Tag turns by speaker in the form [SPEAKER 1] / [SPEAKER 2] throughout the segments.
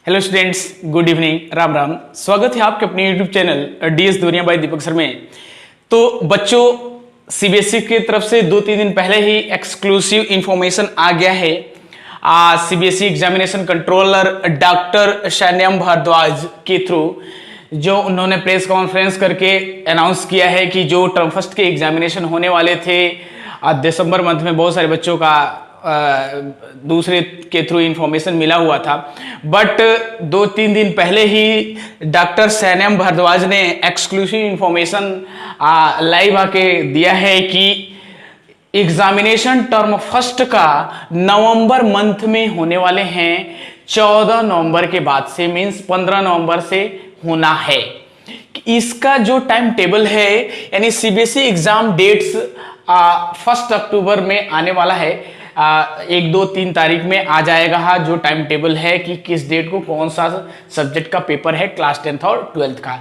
[SPEAKER 1] Hello students, good evening, Ram Ram. स्वागत है आपके अपने यूट्यूब चैनल डीएस दुनिया बाय दीपक सर में। तो बच्चों, सीबीएसई की तरफ से 2-3 दिन पहले ही एक्सक्लूसिव इंफॉर्मेशन आ गया है। CBSE examination controller doctor Shainyam Bhardwaj के थ्रू जो उन्होंने प्रेस कॉन्फ्रेंस करके अनाउंस किया है कि जो टर्म फर्स्ट के एग्जामिनेशन होने वाले थे दिसंबर मंथ में, बहुत सारे बच्चों का दूसरे के थ्रू इंफॉर्मेशन मिला हुआ था, बट 2-3 दिन पहले ही डॉक्टर सैन्यम भारद्वाज ने एक्सक्लूसिव इंफॉर्मेशन लाइव आके दिया है कि एग्जामिनेशन टर्म फर्स्ट का नवंबर मंथ में होने वाले हैं। 14 नवंबर के बाद से, मींस 15 नवंबर से होना है। इसका जो टाइम टेबल है, यानी सीबीएसई एग्जाम डेट्स 1 अक्टूबर में आने वाला है। 1-2-3 तारीख में आ जाएगा जो टाइम टेबल है कि किस डेट को कौन सा सब्जेक्ट का पेपर है क्लास 10th और 12th का।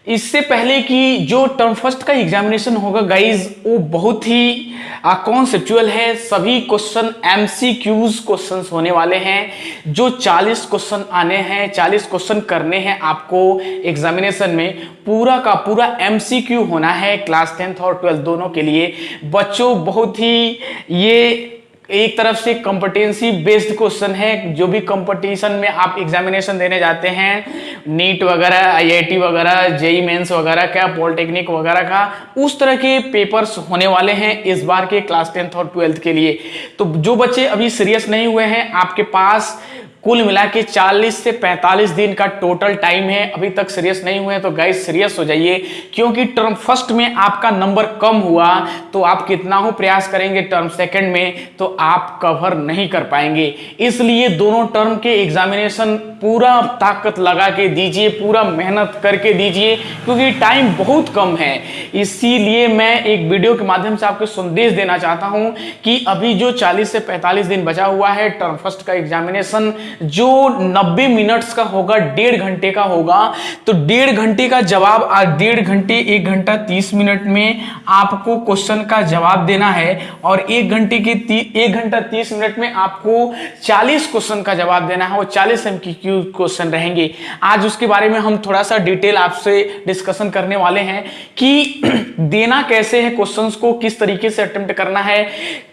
[SPEAKER 1] इससे पहले कि जो टर्म फर्स्ट का एग्जामिनेशन होगा गाइज, वो बहुत ही कॉन्सेप्चुअल है। सभी क्वेश्चन एमसीक्यूज क्वेश्चंस होने वाले हैं। जो 40 क्वेश्चन आने हैं, 40 क्वेश्चन करने हैं आपको एग्जामिनेशन में, पूरा का पूरा एमसीक्यू होना है क्लास 10th और 12th दोनों के लिए। बच्चों, बहुत ही ये एक तरफ से कॉम्पिटेंसी बेस्ड क्वेश्चन है। जो भी कंपटीशन में आप एग्जामिनेशन देने जाते हैं, नीट वगैरह, आईआईटी वगैरह, जेई मेंस वगैरह का, पॉलिटेक्निक वगैरह का, उस तरह के पेपर्स होने वाले हैं इस बार के क्लास 10th और 12th के लिए। तो जो बच्चे अभी सीरियस नहीं हुए हैं, आपके पास कुल मिला के 40 से 45 दिन का टोटल टाइम है। अभी तक सीरियस नहीं हुए हैं तो गाइस सीरियस हो जाइए, क्योंकि टर्म फर्स्ट में आपका नंबर कम हुआ तो आप कितना हो प्रयास करेंगे टर्म सेकंड में तो आप कवर नहीं कर पाएंगे। इसलिए दोनों टर्म के एग्जामिनेशन पूरा ताकत लगा के दीजिए, पूरा मेहनत करके दीजिए, क्योंकि टाइम बहुत कम है। इसीलिए मैं एक वीडियो के माध्यम से आपको संदेश देना चाहता हूं कि अभी जो 40 से 45 दिन बचा हुआ है टर्म फर्स्ट का एग्जामिनेशन, जो 90 मिनट्स का होगा, 1.5 घंटे का होगा, तो 1.5 घंटे का जवाब 1.5 घंटे 1 घंटा 30 मिनट में आपको क्वेश्चन का जवाब देना है, और 1 घंटा 30 मिनट में आपको 40 क्वेश्चन का जवाब देना है। वो 40 एमसीक्यू क्वेश्चन रहेंगे। आज उसके बारे में हम थोड़ा सा डिटेल आपसे डिस्कशन करने वाले हैं कि देना कैसे है क्वेश्चंस को, किस तरीके से अटेम्प्ट करना है।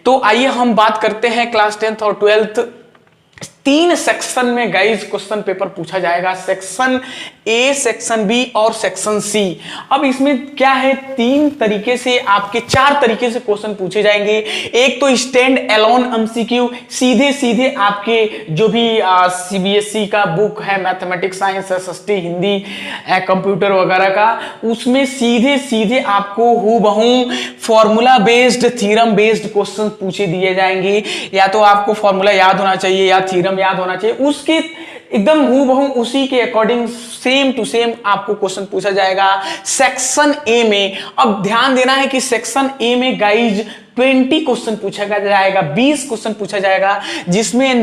[SPEAKER 1] तो आइए हम बात करते हैं क्लास 10th और 12th 3 सेक्शन में गाइज क्वेश्चन पेपर पूछा जाएगा। सेक्शन ए, सेक्शन बी और सेक्शन सी। अब इसमें क्या है, 3 तरीके से आपके 4 तरीके से क्वेश्चन पूछे जाएंगे। एक तो स्टैंड एलोन एमसीक्यू, सीधे सीधे आपके जो भी सीबीएसई का बुक है, mathematics, science, SST, Hindi, computer वगैरह का, उसमें सीधे सीधे आपको हूबहू formula based, theorem based question पूछे दिए जाएंगे। या तो आपको फॉर्मूला याद होना चाहिए या थ्योरम याद होना चाहिए, उसके एकदम हूबहू उसी के अकॉर्डिंग सेम टू सेम आपको क्वेश्चन पूछा जाएगा सेक्शन ए में। अब ध्यान देना है कि सेक्शन ए में गाइज 20 क्वेश्चन पूछा जाएगा, 20 क्वेश्चन पूछा जाएगा, जिसमें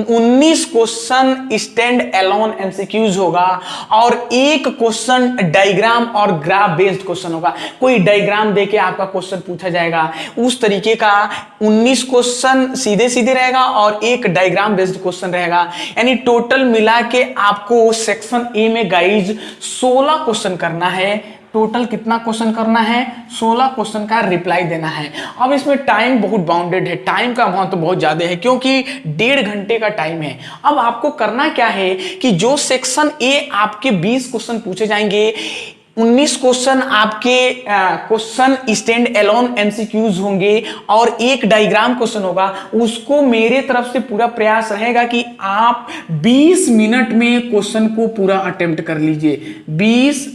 [SPEAKER 1] 19 क्वेश्चन स्टैंड एलोन एमसीक्यूज होगा और 1 क्वेश्चन डायग्राम और ग्राफ बेस्ड क्वेश्चन होगा। कोई डायग्राम देके आपका क्वेश्चन पूछा जाएगा, उस तरीके का 19 क्वेश्चन सीधे सीधे रहेगा और 1 डायग्राम बेस्ड क्वेश्चन रहेगा। यानी टोटल मिला के आपको सेक्शन ए में गाइज 16 क्वेश्चन करना है। टोटल कितना क्वेश्चन करना है? 16 क्वेश्चन का रिप्लाई देना है। अब इसमें टाइम बहुत बाउंडेड है, टाइम का महत्व तो बहुत ज्यादा है, क्योंकि 1.5 घंटे का टाइम है। अब आपको करना क्या है कि जो सेक्शन ए आपके 20 क्वेश्चन पूछे जाएंगे, 19 क्वेश्चन आपके क्वेश्चन स्टैंड एलोन एमसीक्यूज होंगे और 1 डायग्राम क्वेश्चन होगा। उसको मेरे तरफ से पूरा प्रयास रहेगा कि आप 20 मिनट में क्वेश्चन को पूरा अटेम्प्ट कर लीजिए। 20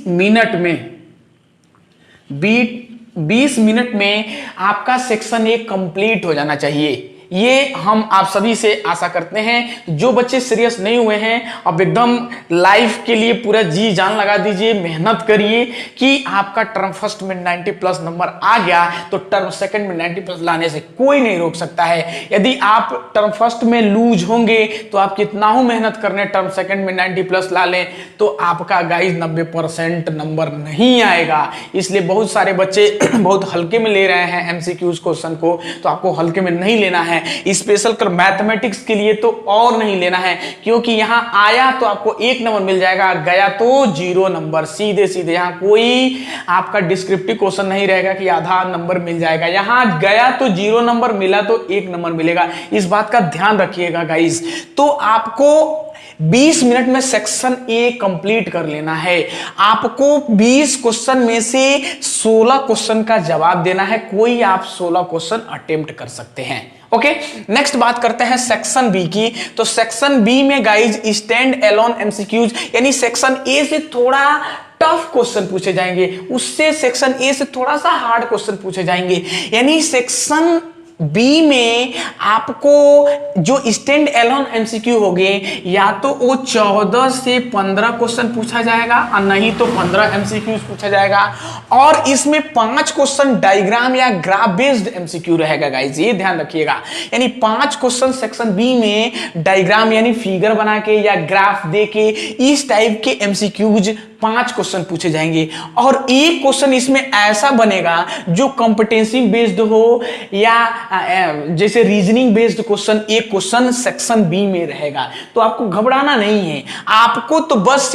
[SPEAKER 1] मिनट में आपका सेक्शन ए कंप्लीट हो जाना चाहिए। ये हम आप सभी से आशा करते हैं। जो बच्चे सीरियस नहीं हुए हैं, अब एकदम लाइफ के लिए पूरा जी जान लगा दीजिए, मेहनत करिए कि आपका टर्म फर्स्ट में 90+ नंबर आ गया तो टर्म सेकंड में 90+ लाने से कोई नहीं रोक सकता है। यदि आप टर्म फर्स्ट में लूज होंगे तो आप कितना हो मेहनत करने टर्म सेकंड में 90+ ला लें तो आपका गाइज 90% नंबर नहीं आएगा। इसलिए बहुत सारे बच्चे बहुत हल्के में ले रहे हैं एमसीक्यूज क्वेश्चन को, तो आपको हल्के में नहीं लेना है। है। स्पेशल कर मैथमेटिक्स के लिए तो और नहीं लेना है, क्योंकि यहां आया तो आपको 1 नंबर मिल जाएगा, गया तो 0 नंबर। सीधे सीधे यहां कोई आपका डिस्क्रिप्टिव क्वेश्चन नहीं रहेगा कि आधा नंबर मिल जाएगा। यहां गया तो 0 नंबर, मिला तो 1 नंबर मिलेगा। इस बात का ध्यान रखिएगा गाइस। तो आपको 20 मिनट में सेक्शन ए कंप्लीट कर लेना है। आपको 20 क्वेश्चन में से 16 क्वेश्चन का जवाब देना है। कोई आप 16 क्वेश्चन अटेम्प्ट कर सकते हैं। ओके, नेक्स्ट बात करते हैं सेक्शन बी की। तो सेक्शन बी में गाइज स्टैंड एलोन एमसीक्यूज, यानी सेक्शन ए से थोड़ा टफ क्वेश्चन पूछे जाएंगे, उससे सेक्शन ए से थोड़ा सा हार्ड क्वेश्चन पूछे जाएंगे। यानी सेक्शन बी में आपको जो स्टैंड एलोन एमसीक्यू हो गए, या तो वो 14 से 15 क्वेश्चन पूछा जाएगा और नहीं तो 15 एमसीक्यूज पूछा जाएगा। और इसमें 5 क्वेश्चन डायग्राम या ग्राफ बेस्ड एमसीक्यू रहेगा गाइस, ये ध्यान रखिएगा। यानी 5 क्वेश्चन सेक्शन बी में डायग्राम यानी फिगर बना के या ग्राफ दे के इस टाइप के एमसीक्यूज 5 क्वेश्चन पूछे जाएंगे। और एक क्वेश्चन इसमें ऐसा बनेगा जो कॉम्पिटेंसी बेस्ड हो या जैसे रीजनिंग बेस्ड क्वेश्चन, एक क्वेश्चन सेक्शन बी में रहेगा। तो आपको घबराना नहीं है, आपको तो बस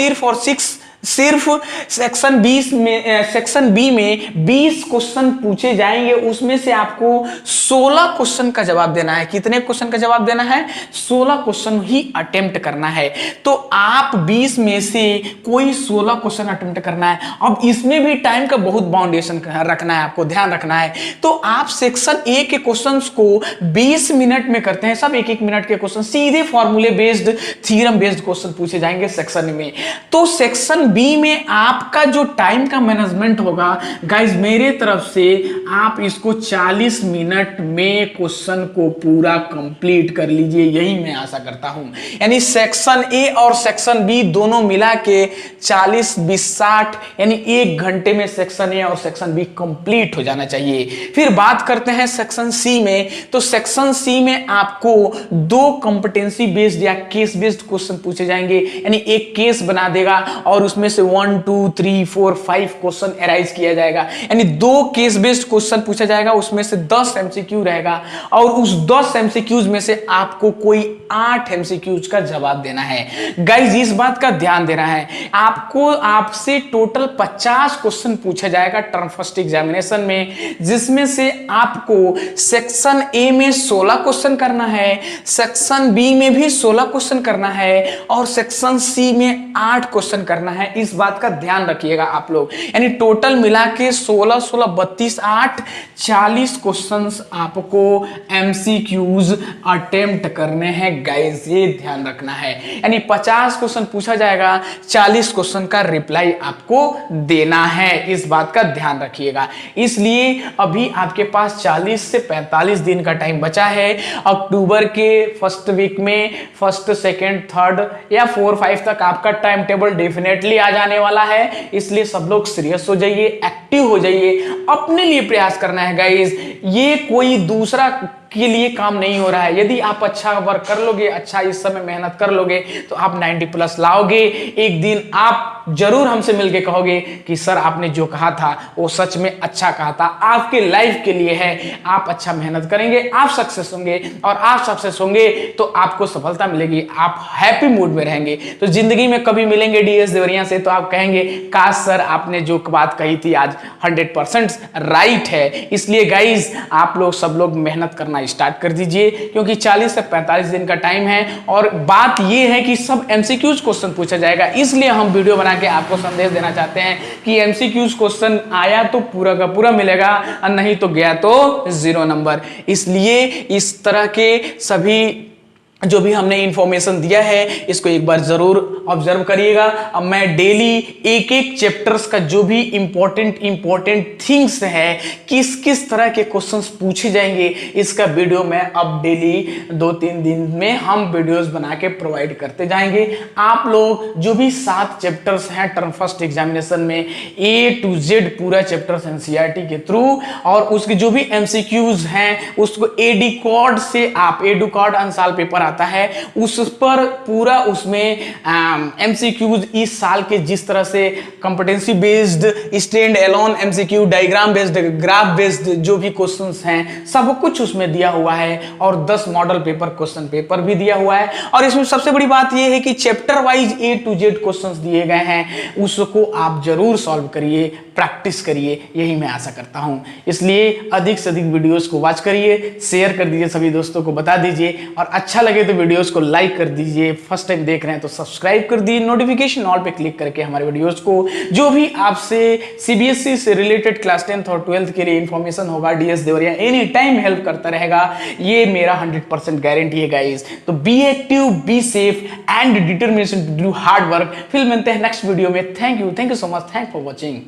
[SPEAKER 1] सिर्फ सेक्शन बी में 20 क्वेश्चन पूछे जाएंगे, उसमें से आपको 16 क्वेश्चन का जवाब देना है। कितने क्वेश्चन का जवाब देना है? 16 क्वेश्चन ही अटेम्प्ट करना है। तो आप 20 में से कोई 16 क्वेश्चन अटेम्प्ट करना है। अब इसमें भी टाइम का बहुत बाउंडेशन रखना है, आपको ध्यान रखना है। तो आप सेक्शन ए के क्वेश्चंस को 20 मिनट में करते हैं, सब 1-1 मिनट के क्वेश्चन, सीधे फॉर्मूले बेस्ड, थ्योरम बेस्ड क्वेश्चन पूछे जाएंगे सेक्शन में। तो सेक्शन बी में आपका जो टाइम का मैनेजमेंट होगा गाइज, मेरे तरफ से आप इसको 40 मिनट में क्वेश्चन को पूरा कंप्लीट कर लीजिए, यही मैं आशा करता हूं। यानी सेक्शन ए और सेक्शन बी दोनों मिला के 40, 20, 60 यानी 1 घंटे में सेक्शन ए और सेक्शन बी कंप्लीट हो जाना चाहिए। फिर बात करते हैं सेक्शन सी में। तो सेक्शन सी में आपको 2 कॉम्पिटेंसी बेस्ड या केस बेस्ड क्वेश्चन पूछे जाएंगे। यानी एक केस बना देगा और उसमें से 1, 2, 3, 4, 5 क्वेश्चन एराइज किया जाएगा। यानी 2 केस बेस्ड क्वेश्चन पूछा जाएगा, उसमें से 10 एमसीक्यू रहेगा और उस 10 एमसीक्यूज में से आपको कोई 8 एमसीक्यूज का जवाब देना है। गाइज इस बात का ध्यान देना है, आपसे टोटल 50 क्वेश्चन पूछा जाएगा टर्म फर्स्ट एग्जामिनेशन में, जिसमें से आपको सेक्शन ए में 16 क्वेश्चन करना है, सेक्शन बी में भी 16 क्वेश्चन करना है और सेक्शन सी में 8 क्वेश्चन करना है। इस बात का ध्यान रखिएगा आप लोग। यानी टोटल मिला के 16, 16, 32, 8, 40 क्वेश्चंस आपको एमसीक्यूज अटेम्प्ट करने हैं गाइस, ये ध्यान रखना है। यानी 50 क्वेश्चन पूछा जाएगा, 40 क्वेश्चन का रिप्लाई आपको देना है, इस बात का ध्यान रखिएगा। इसलिए अभी आपके पास 40 से 45 दिन का टाइम बचा है। अक्टूबर के फर्स्ट वीक में 1st, 2nd, 3rd या 4, 5 तक आपका टाइम टेबल डेफिनेटली आ जाने वाला है। इसलिए सब लोग सीरियस हो जाइए, एक्टिव हो जाइए, अपने लिए प्रयास करना है गाइस। ये कोई दूसरा के लिए काम नहीं हो रहा है। यदि आप अच्छा वर्क कर लोगे, अच्छा इस समय मेहनत कर लोगे, तो आप 90+ लाओगे। एक दिन आप जरूर हमसे मिलके कहोगे कि सर आपने जो कहा था वो सच में अच्छा कहा था, आपके लाइफ के लिए है। आप अच्छा मेहनत करेंगे, आप सक्सेस होंगे, और आप सक्सेस होंगे तो आपको सफलता मिलेगी, आप हैप्पी मूड में रहेंगे। तो जिंदगी में कभी मिलेंगे डीएस देवरिया से तो आप कहेंगे काश सर आपने जो बात कही थी आज 100% राइट है। इसलिए गाइज आप लोग सब लोग मेहनत करना स्टार्ट कर दीजिए, क्योंकि 40 से 45 दिन का टाइम है। और बात यह है कि सब एमसीक्यूज क्वेश्चन पूछा जाएगा, इसलिए हम वीडियो बना के आपको संदेश देना चाहते हैं कि एमसीक्यूज क्वेश्चन आया तो पूरा का पूरा मिलेगा और नहीं तो गया तो 0 नंबर। इसलिए इस तरह के सभी जो भी हमने इंफॉर्मेशन दिया है इसको एक बार जरूर ऑब्जर्व करिएगा। अब मैं डेली एक चैप्टर्स का जो भी इंपॉर्टेंट थिंग्स है, किस किस तरह के क्वेश्चंस पूछे जाएंगे, इसका वीडियो मैं अब डेली 2-3 दिन में हम वीडियोस बना के प्रोवाइड करते जाएंगे। आप लोग जो भी 7 चैप्टर्स हैं टर्म फर्स्ट एग्जामिनेशन में, A to Z पूरा चैप्टर्स एनसीईआरटी के थ्रू, और उसके जो भी एमसीक्यूज हैं उसको एडुकॉर्ड से आप, एडुकॉर्ड अनसाल पेपर आता है उस पर पूरा उसमें एमसीक्यूज इस साल के जिस तरह से competency based, stand alone MCQ, diagram based, graph based जो भी क्वेश्चंस हैं सब कुछ उसमें दिया हुआ है और 10 मॉडल पेपर क्वेश्चन पेपर भी दिया हुआ है। और इसमें सबसे बड़ी बात यह है कि chapter wise A to Z questions दिए गए हैं, उसको आप जरूर सॉल्व करिए, प्रैक्टिस करिए, यही मैं आशा करता हूं। इसलिए अधिक से अधिक वीडियोस को वॉच करिए, शेयर कर दीजिए, सभी दोस्तों को बता दीजिए और अच्छा लगे तो वीडियोस को लाइक कर दीजिए। फर्स्ट टाइम देख रहे हैं तो सब्सक्राइब कर दीजिए, नोटिफिकेशन ऑल पे क्लिक करके हमारे वीडियोस को जो भी आपसे सीबीएसई से रिलेटेड क्लास 10th और 12th के लिए इंफॉर्मेशन होगा, DS Deoria any time help करता रहेगा, ये मेरा 100% गारंटी है गाइस। तो be active, be safe and determination to do hard work. फिर मिलते हैं नेक्स्ट वीडियो में। Thank you so much, thank for watching.